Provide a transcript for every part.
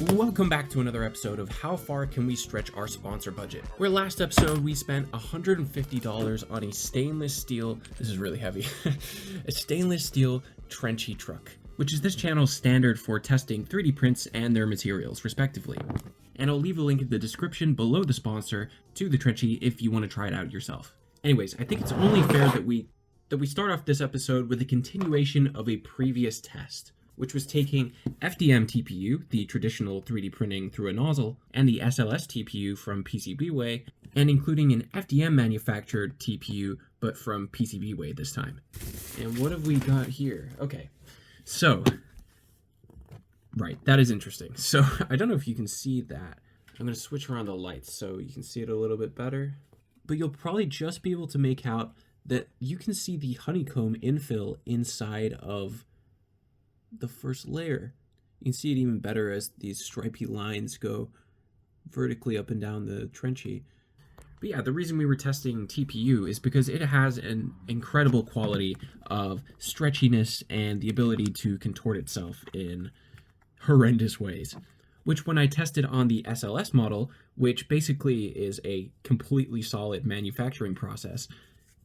Welcome back to another episode of How Far Can We Stretch Our Sponsor Budget? Where last episode we spent $150 on a stainless steel, this is really heavy, a stainless steel trenchy truck, which is this channel's standard for testing 3D prints and their materials, respectively. And I'll leave a link in the description below the sponsor to the trenchy if you want to try it out yourself. Anyways, I think it's only fair that we start off this episode with a continuation of a previous test, which was taking FDM TPU, the traditional 3D printing through a nozzle, and the SLS TPU from PCBWay, and including an FDM manufactured TPU, but from PCBWay this time. And what have we got here? Okay, so, right, that is interesting. So, I don't know if you can see that. I'm going to switch around the lights so you can see it a little bit better. But you'll probably just be able to make out that you can see the honeycomb infill inside of the first layer. You can see it even better as these stripy lines go vertically up and down the trenchy. But yeah, the reason we were testing TPU is because it has an incredible quality of stretchiness and the ability to contort itself in horrendous ways. Which when I tested on the SLS model, which basically is a completely solid manufacturing process,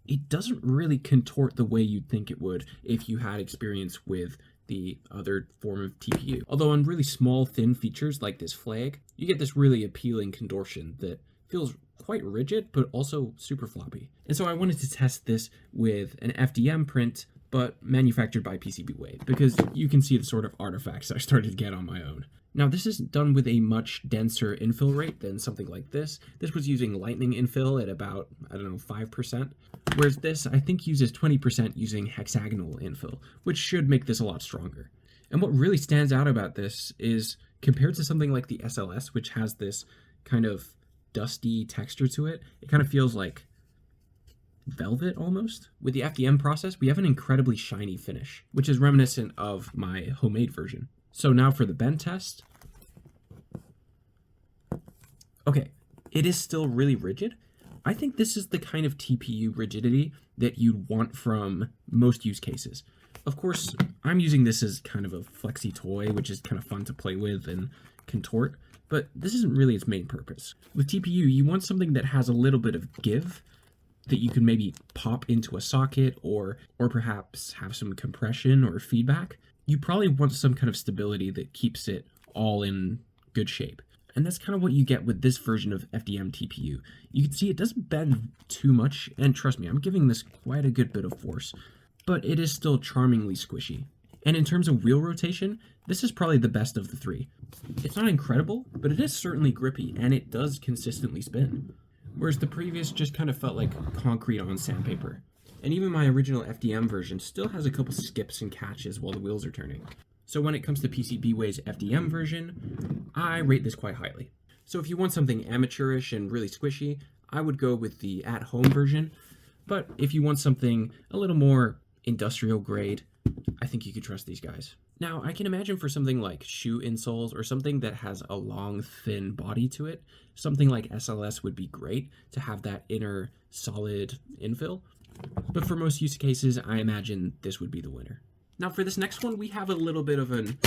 it doesn't really contort the way you'd think it would if you had experience with the other form of TPU. Although on really small, thin features like this flag, you get this really appealing contortion that feels quite rigid, but also super floppy. And so I wanted to test this with an FDM print, but manufactured by PCBWay, because you can see the sort of artifacts I started to get on my own. Now, this is done with a much denser infill rate than something like this. This was using lightning infill at about, 5%, whereas this, I think, uses 20% using hexagonal infill, which should make this a lot stronger. And what really stands out about this is, compared to something like the SLS, which has this kind of dusty texture to it, it kind of feels like velvet almost. With the FDM process, we have an incredibly shiny finish, which is reminiscent of my homemade version. So now for the bend test. Okay, it is still really rigid. I think this is the kind of TPU rigidity that you'd want from most use cases. Of course, I'm using this as kind of a flexi toy, which is kind of fun to play with and contort, but this isn't really its main purpose. With TPU, you want something that has a little bit of give, that you can maybe pop into a socket or perhaps have some compression or feedback. You probably want some kind of stability that keeps it all in good shape. And that's kind of what you get with this version of FDM TPU. You can see it doesn't bend too much, and trust me, I'm giving this quite a good bit of force, but it is still charmingly squishy. And in terms of wheel rotation, this is probably the best of the three. It's not incredible, but it is certainly grippy, and it does consistently spin. Whereas the previous just kind of felt like concrete on sandpaper. And even my original FDM version still has a couple skips and catches while the wheels are turning. So when it comes to PCBWay's FDM version, I rate this quite highly. So if you want something amateurish and really squishy, I would go with the at-home version. But if you want something a little more industrial grade, I think you could trust these guys. Now, I can imagine for something like shoe insoles or something that has a long, thin body to it, something like SLS would be great to have that inner solid infill. But for most use cases, I imagine this would be the winner. Now for this next one, we have a little bit of an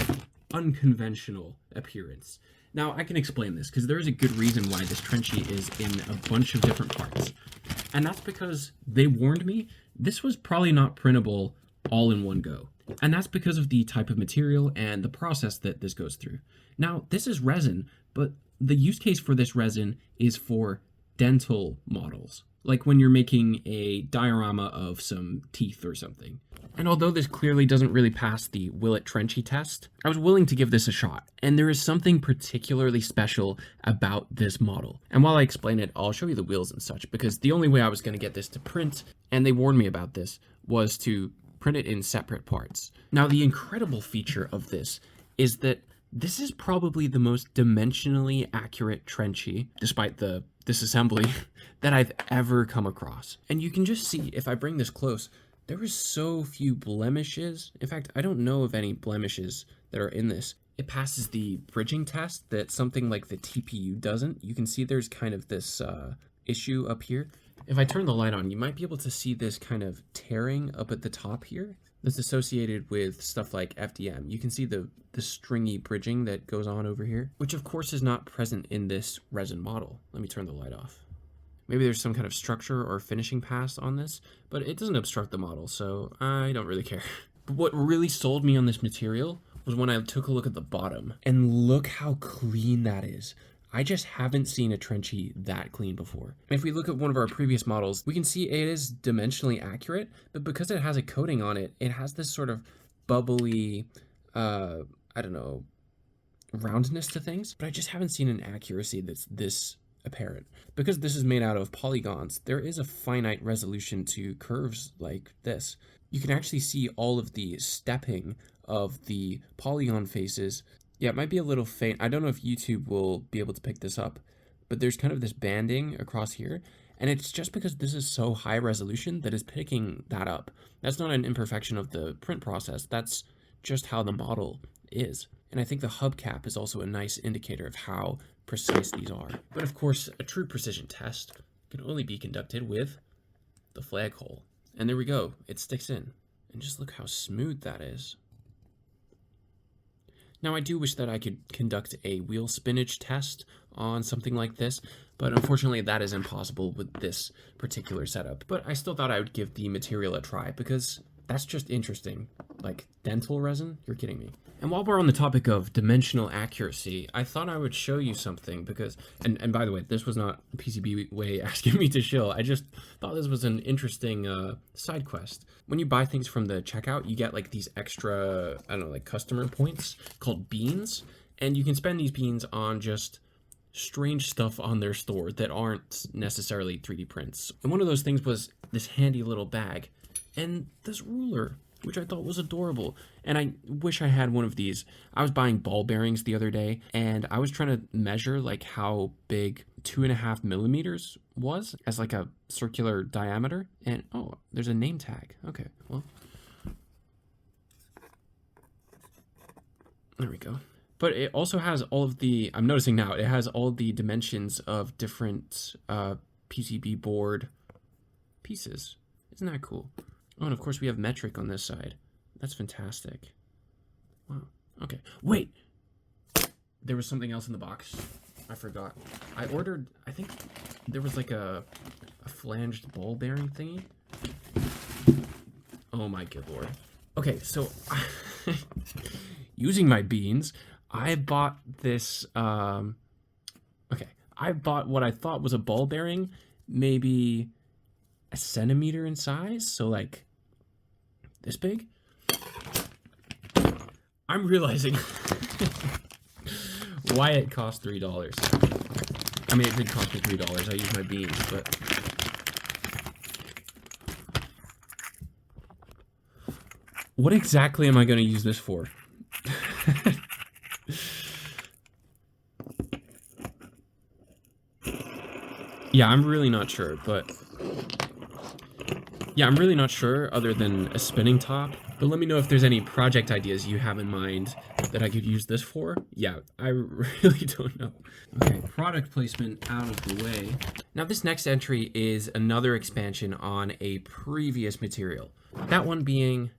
unconventional appearance. Now I can explain this because there is a good reason why this trenchy is in a bunch of different parts. And that's because they warned me this was probably not printable all in one go. And that's because of the type of material and the process that this goes through. Now this is resin, but the use case for this resin is for dental models. Like when you're making a diorama of some teeth or something. And although this clearly doesn't really pass the will it trenchy test, I was willing to give this a shot. And there is something particularly special about this model. And while I explain it, I'll show you the wheels and such, because the only way I was going to get this to print, and they warned me about this, was to print it in separate parts. Now the incredible feature of this is that this is probably the most dimensionally accurate trenchy, despite the disassembly, that I've ever come across. And you can just see, if I bring this close, there is so few blemishes. In fact, I don't know of any blemishes that are in this. It passes the bridging test that something like the TPU doesn't. You can see there's kind of this issue up here. If I turn the light on, you might be able to see this kind of tearing up at the top here. that's associated with stuff like FDM. You can see the stringy bridging that goes on over here, which of course is not present in this resin model. Let me turn the light off. Maybe there's some kind of structure or finishing pass on this, but it doesn't obstruct the model, so I don't really care. But what really sold me on this material was when I took a look at the bottom, and look how clean that is. I just haven't seen a trenchy that clean before. And if we look at one of our previous models, we can see it is dimensionally accurate, but because it has a coating on it, it has this sort of bubbly, I don't know, roundness to things, but I just haven't seen an accuracy that's this apparent. Because this is made out of polygons, there is a finite resolution to curves like this. You can actually see all of the stepping of the polygon faces. Yeah, it might be a little faint. I don't know if YouTube will be able to pick this up, but there's kind of this banding across here, and it's just because this is so high resolution that is picking that up. That's not an imperfection of the print process. That's just how the model is. And I think the hubcap is also a nice indicator of how precise these are. But of course, a true precision test can only be conducted with the flag hole. And there we go, it sticks in. And just look how smooth that is. Now I do wish that I could conduct a wheel spinach test on something like this, but unfortunately that is impossible with this particular setup. But I still thought I would give the material a try because that's just interesting. Like dental resin? You're kidding me. And while we're on the topic of dimensional accuracy, I thought I would show you something because, and by the way, this was not PCBWay asking me to show. I just thought this was an interesting side quest. When you buy things from the checkout, you get like these extra, I don't know, like customer points called beans. And you can spend these beans on just strange stuff on their store that aren't necessarily 3D prints. And one of those things was this handy little bag and this ruler, which I thought was adorable. And I wish I had one of these. I was buying ball bearings the other day, and I was trying to measure like how big 2.5 millimeters was as like a circular diameter. And oh, there's a name tag. Okay, well, there we go. But it also has all of the, I'm noticing now, it has all the dimensions of different PCB board pieces. Isn't that cool? Oh, and of course we have metric on this side. That's fantastic. Wow. Okay. Wait! There was something else in the box. I forgot. I ordered, I think there was like a flanged ball bearing thingy. Oh my good lord. Okay, so using my beans, I bought this, okay, I bought what I thought was a ball bearing, maybe a centimeter in size, so like this big. I'm realizing why it cost $3. I mean, it did cost me $3. I used my beans, but what exactly am I going to use this for? Yeah, I'm really not sure, but yeah, I'm really not sure other than a spinning top. But let me know if there's any project ideas you have in mind that I could use this for. Yeah, I really don't know. Okay, product placement out of the way. Now this next entry is another expansion on a previous material. That one being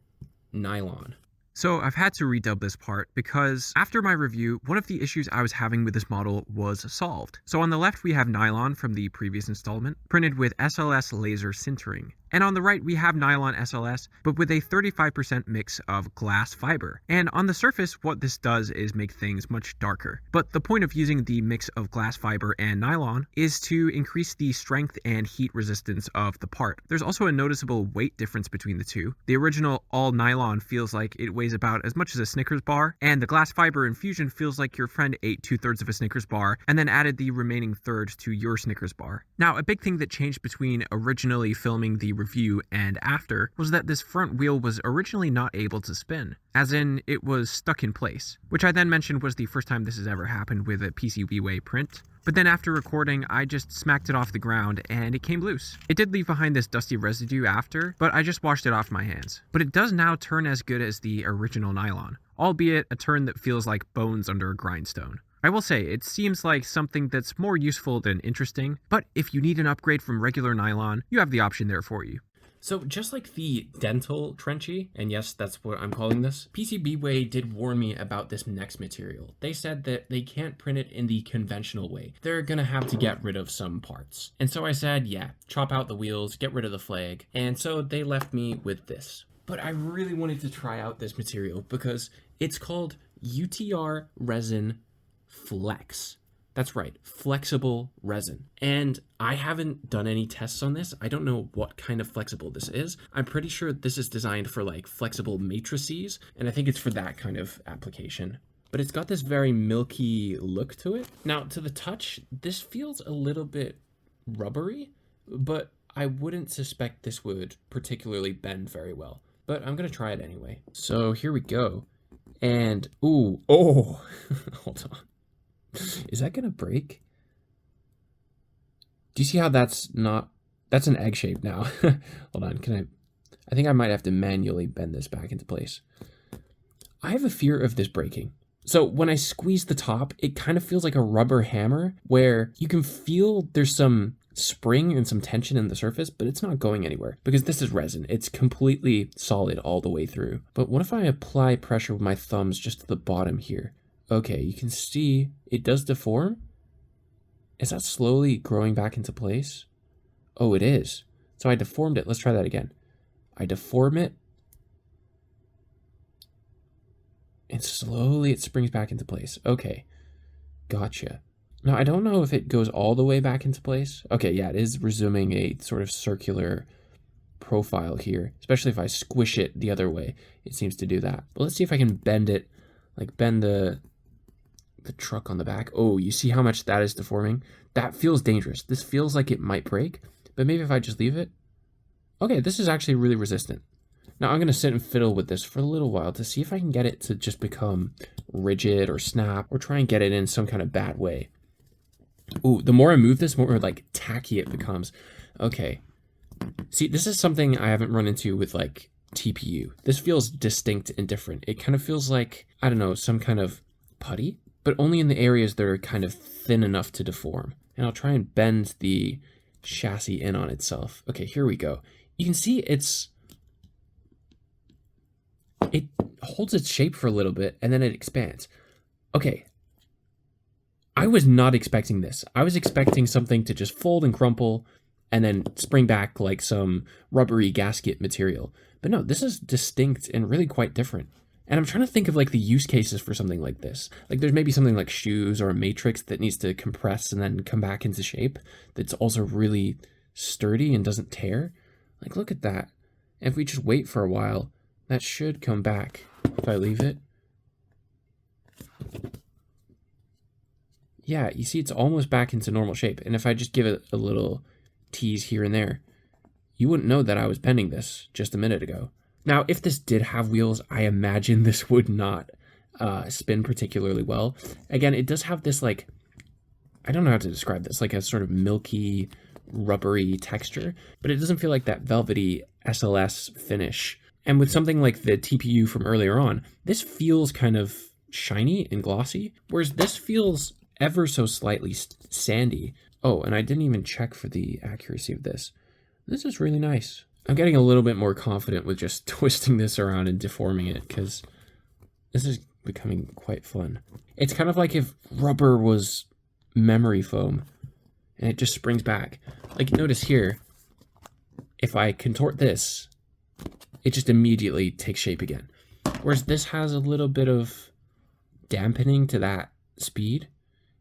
nylon. So I've had to redub this part because after my review, one of the issues I was having with this model was solved. So on the left we have nylon from the previous installment, printed with SLS laser sintering. And on the right, we have nylon SLS, but with a 35% mix of glass fiber. And on the surface, what this does is make things much darker. But the point of using the mix of glass fiber and nylon is to increase the strength and heat resistance of the part. There's also a noticeable weight difference between the two. The original all nylon feels like it weighs about as much as a Snickers bar, and the glass fiber infusion feels like your friend ate 2/3 of a Snickers bar and then added the remaining third to your Snickers bar. Now, a big thing that changed between originally filming the review and after was that this front wheel was originally not able to spin, as in it was stuck in place, which I then mentioned was the first time this has ever happened with a PCBWay print. But then after recording, I just smacked it off the ground and it came loose. It did leave behind this dusty residue after, but I just washed it off my hands. But it does now turn as good as the original nylon, albeit a turn that feels like bones under a grindstone. I will say, it seems like something that's more useful than interesting, but if you need an upgrade from regular nylon, you have the option there for you. So just like the dental trenchy, and yes, that's what I'm calling this, PCBWay did warn me about this next material. They said that they can't print it in the conventional way. They're gonna have to get rid of some parts. And so I said, yeah, chop out the wheels, get rid of the flag. And so they left me with this. But I really wanted to try out this material because it's called UTR Resin Flex. That's right, flexible resin. And I haven't done any tests on this. I don't know what kind of flexible this is. I'm pretty sure this is designed for like flexible matrices, and I think it's for that kind of application. But it's got this very milky look to it. Now, to the touch, this feels a little bit rubbery, but I wouldn't suspect this would particularly bend very well. But I'm gonna try it anyway. So here we go. And, ooh, oh, hold on. Is that gonna break? Do you see how that's an egg shape now? Hold on, I think I might have to manually bend this back into place. I have a fear of this breaking. So when I squeeze the top, it kind of feels like a rubber hammer where you can feel there's some spring and some tension in the surface, but it's not going anywhere because this is resin. It's completely solid all the way through. But what if I apply pressure with my thumbs just to the bottom here? Okay, you can see it does deform. Is that slowly growing back into place? Oh, it is. So I deformed it. Let's try that again. I deform it. And slowly it springs back into place. Okay, gotcha. Now, I don't know if it goes all the way back into place. Okay, yeah, it is resuming a sort of circular profile here, especially if I squish it the other way. It seems to do that. But let's see if I can bend it, like bend the truck on the back. Oh, you see how much that is deforming? That feels dangerous. This feels like it might break, but maybe if I just leave it. Okay, this is actually really resistant. Now I'm gonna sit and fiddle with this for a little while to see if I can get it to just become rigid or snap or try and get it in some kind of bad way. Ooh, the more I move this, more like tacky it becomes. Okay. See, this is something I haven't run into with like TPU. This feels distinct and different. It kind of feels like, I don't know, some kind of putty, but only in the areas that are kind of thin enough to deform. And I'll try and bend the chassis in on itself. Okay, here we go. You can see it holds its shape for a little bit and then it expands. Okay. I was not expecting this. I was expecting something to just fold and crumple and then spring back like some rubbery gasket material. But no, this is distinct and really quite different. And I'm trying to think of like the use cases for something like this. Like there's maybe something like shoes or a matrix that needs to compress and then come back into shape that's also really sturdy and doesn't tear. Like look at that. And if we just wait for a while, that should come back if I leave it. Yeah, you see it's almost back into normal shape. And if I just give it a little tease here and there, you wouldn't know that I was bending this just a minute ago. Now, if this did have wheels, I imagine this would not spin particularly well. Again, it does have this like, I don't know how to describe this, like a sort of milky, rubbery texture, but it doesn't feel like that velvety SLS finish. And with something like the TPU from earlier on, this feels kind of shiny and glossy, whereas this feels ever so slightly sandy. Oh, and I didn't even check for the accuracy of this. This is really nice. I'm getting a little bit more confident with just twisting this around and deforming it because this is becoming quite fun. It's kind of like if rubber was memory foam and it just springs back. Like notice here, if I contort this, it just immediately takes shape again. Whereas this has a little bit of dampening to that speed.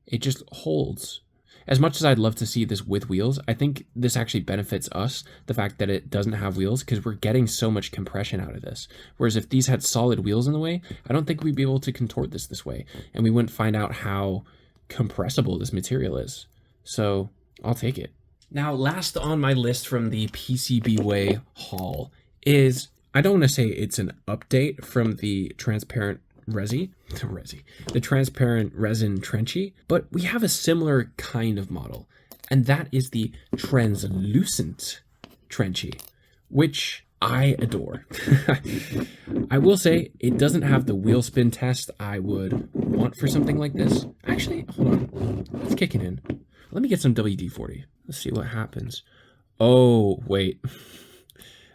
It just holds. As much as I'd love to see this with wheels, I think this actually benefits us, the fact that it doesn't have wheels, because we're getting so much compression out of this. Whereas if these had solid wheels in the way, I don't think we'd be able to contort this way, and we wouldn't find out how compressible this material is. So I'll take it. Now, last on my list from the PCBWay haul is, I don't want to say it's an update from the transparent the transparent resin trenchy, but we have a similar kind of model, and that is the translucent trenchy, which I adore. I will say it doesn't have the wheel spin test I would want for something like this. Actually, hold on, it's kicking in. Let me get some WD-40. Let's see what happens. Oh, wait.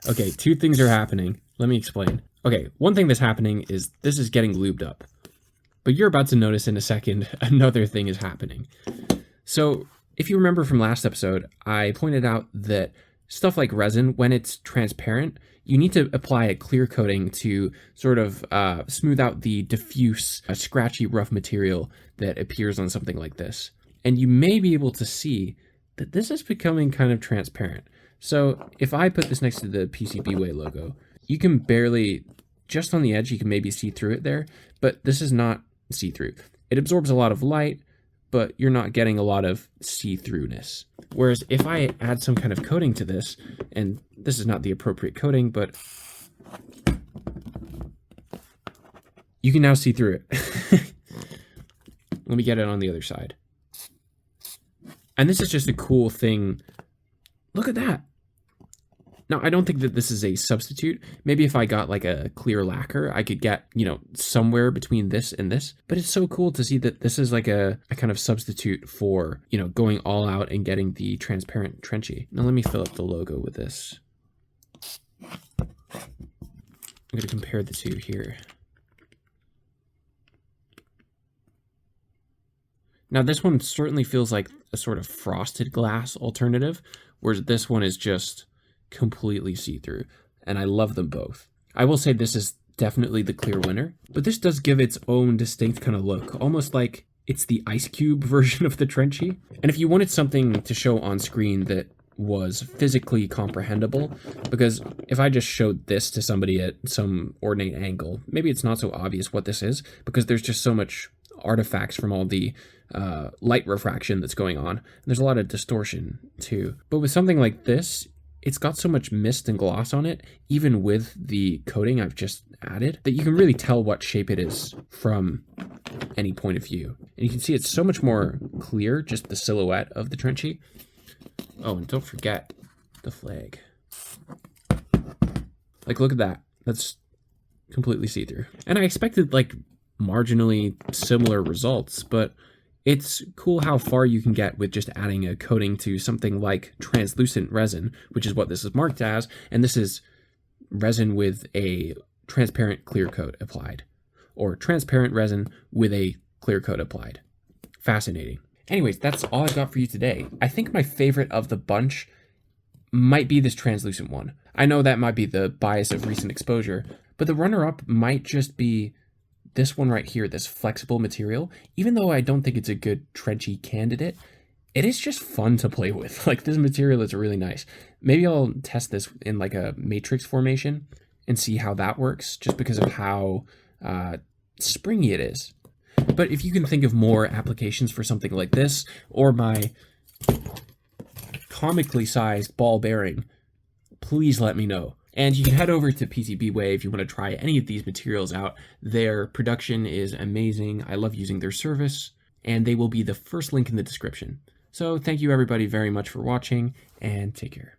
Okay, two things are happening. Let me explain. Okay, one thing that's happening is this is getting lubed up. But you're about to notice in a second another thing is happening. So if you remember from last episode, I pointed out that stuff like resin, when it's transparent, you need to apply a clear coating to sort of smooth out the diffuse, scratchy, rough material that appears on something like this. And you may be able to see that this is becoming kind of transparent. So if I put this next to the PCBWay logo, you can barely, just on the edge, you can maybe see through it there, but this is not see-through. It absorbs a lot of light, but you're not getting a lot of see-throughness. Whereas if I add some kind of coating to this, and this is not the appropriate coating, but you can now see through it. Let me get it on the other side. And this is just a cool thing. Look at that. Now, I don't think that this is a substitute. Maybe if I got like a clear lacquer, I could get, you know, somewhere between this and this. But it's so cool to see that this is like a kind of substitute for, you know, going all out and getting the transparent trenchy. Now, let me fill up the logo with this. I'm going to compare the two here. Now, this one certainly feels like a sort of frosted glass alternative, whereas this one is just completely see-through, and I love them both. I will say this is definitely the clear winner, but this does give its own distinct kind of look, almost like it's the ice cube version of the trenchy. And if you wanted something to show on screen that was physically comprehensible, because if I just showed this to somebody at some ornate angle, maybe it's not so obvious what this is, because there's just so much artifacts from all the light refraction that's going on. And there's a lot of distortion too. But with something like this, it's got so much mist and gloss on it, even with the coating I've just added, that you can really tell what shape it is from any point of view. And you can see it's so much more clear, just the silhouette of the trenchy. Oh, and don't forget the flag. Like, look at that. That's completely see-through. And I expected, like, marginally similar results, but it's cool how far you can get with just adding a coating to something like translucent resin, which is what this is marked as, and this is resin with a transparent clear coat applied, or transparent resin with a clear coat applied. Fascinating. Anyways, that's all I've got for you today. I think my favorite of the bunch might be this translucent one. I know that might be the bias of recent exposure, but the runner-up might just be this one right here, this flexible material. Even though I don't think it's a good trenchy candidate, it is just fun to play with. Like, this material is really nice. Maybe I'll test this in like a matrix formation and see how that works, just because of how springy it is. But if you can think of more applications for something like this, or my comically sized ball bearing, please let me know. And you can head over to PCBWay if you want to try any of these materials out. Their production is amazing. I love using their service, and they will be the first link in the description. So thank you everybody very much for watching, and take care.